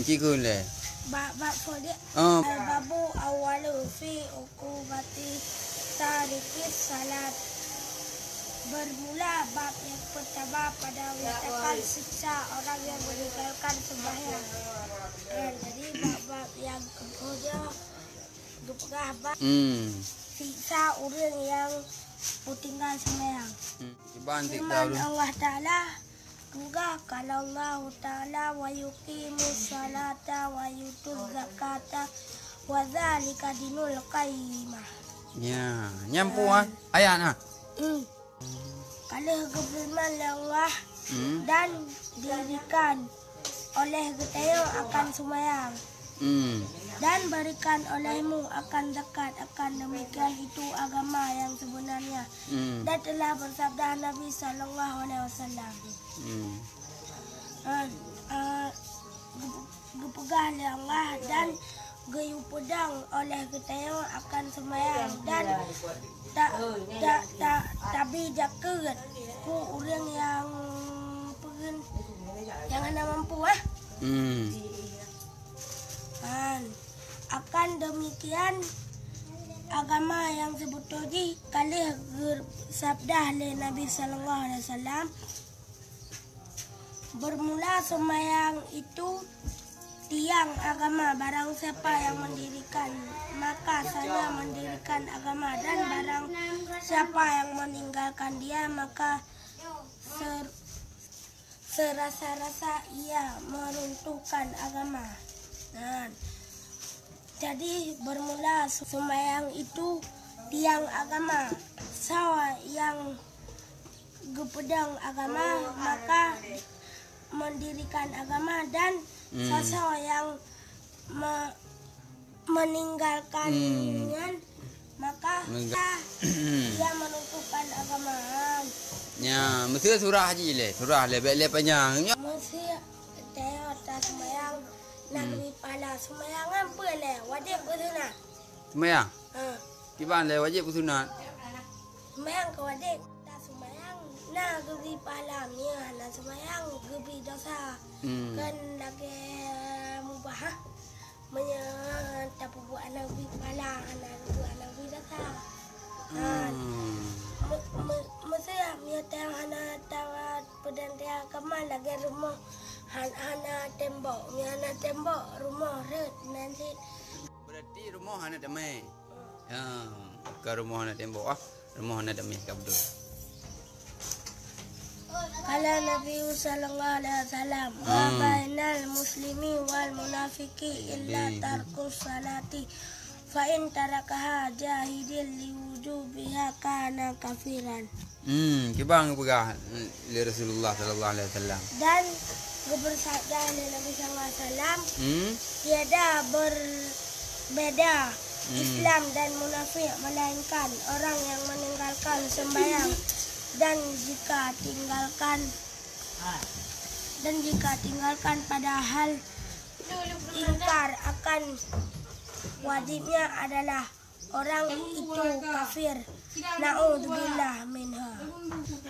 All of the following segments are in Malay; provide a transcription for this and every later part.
cikgu le. Bab dia. Babu awalu fi ukubati tarikis salat. Bermula bab yang pertama pada menyatakan siksa orang yang meninggalkan sembahyang. Jadi bab yang kedua gepegah bab siksa orang yang tinggal sembahyang. Firman Allah Ta'ala juga kalau Allah Ta'ala wa yuqimus salata wa yutuz zakata wa dzalika dinul qayyimah. Ya, nyampu ayat nah. Kalau kefirman Allah dan dirikan oleh kita akan sembahyang dan berikan olehmu akan zakat, akan demikian itu agama yang sebenarnya. Dan telah bersabda Nabi Sallallahu Alaihi Wasallam, gepegah oleh Allah dan gayu pedang oleh kita akan sembahyang dan tapi jaket ku orang yang pengen jangan mampu akan demikian agama yang sebetulnya kali sabda oleh Nabi Sallallahu Alaihi Wasallam bermula sembahyang itu tiang agama. Barang siapa yang mendirikan maka saya mendirikan agama, dan barang siapa yang meninggalkan dia maka serasa-rasa ia meruntuhkan agama. Jadi bermula sembahyang itu tiang agama. Sawa yang gepedang agama maka mendirikan agama, dan seseorang yang meninggalkannya maka dia menunjukkan agama. Ya, mesti surah haji le, surah le panjang. Mesti teo ta sembahyang nak pala sembahyang apa le, wajib bersunat. Sembahyang? Tiban le wajib bersunat. Sembahyang ke wajib. Nah, gebi palamnya, nah sembahyang gebi dosa, kan lagi mubah, tapu buat anak gebi pala, anak buat anak gebi dosa. Mesti ya tahu anak tahu pedantia kemal lagi rumah, anak tembok, anak tembok rumah red nanti. Berarti rumah anak damai. Ya, ke rumah anak tembok rumah anak damai kabdu. Kala Nabi Sallallahu Alaihi Wasallam, wa bainal muslimi wal munafiki illa tarkus salati, fa in tarakaha jahidil liwujubiha kana kafiran. Kibang pegah li Rasulullah Sallallahu Alaihi Wasallam. Dan bersabda Nabi Sallallahu Alaihi Wasallam, tiada berbeda Islam dan munafik melainkan orang yang meninggalkan sembahyang dan jika tinggalkan padahal ingkar akan wajibnya adalah orang itu kafir. Na'udzubillah minha.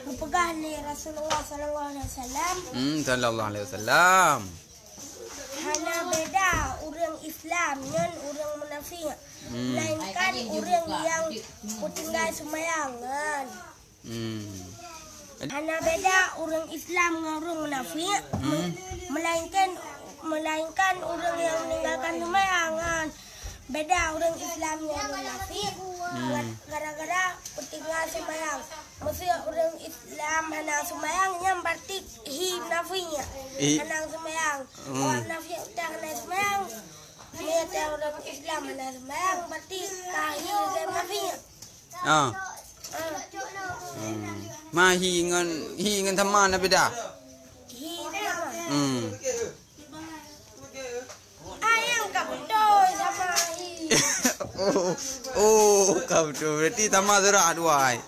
Gepegah li Rasulullah Sallallahu Alaihi Wasallam. Sallallahu Alaihi Wasallam. Hanya beda orang Islam dan orang munafik. Melainkan orang yang tinggal sembayangan. Hanya beda orang Islam dengan orang munafik, melainkan orang yang meninggalkan sembayangan. Beda orang Islam dengan orang munafik, gara-gara tinggal sembayang. Maksudnya orang Islam hanya sembayang yang berarti nafinya, hanya sembayang. Orang munafik tak hanya sembayang, niat orang Islam hanya sembayang berarti kahir dan nafinya. Hi ngan thaman na beda. Ayang kabdoy sama hi. Oh, kabdoy. Berarti thamma surah dua.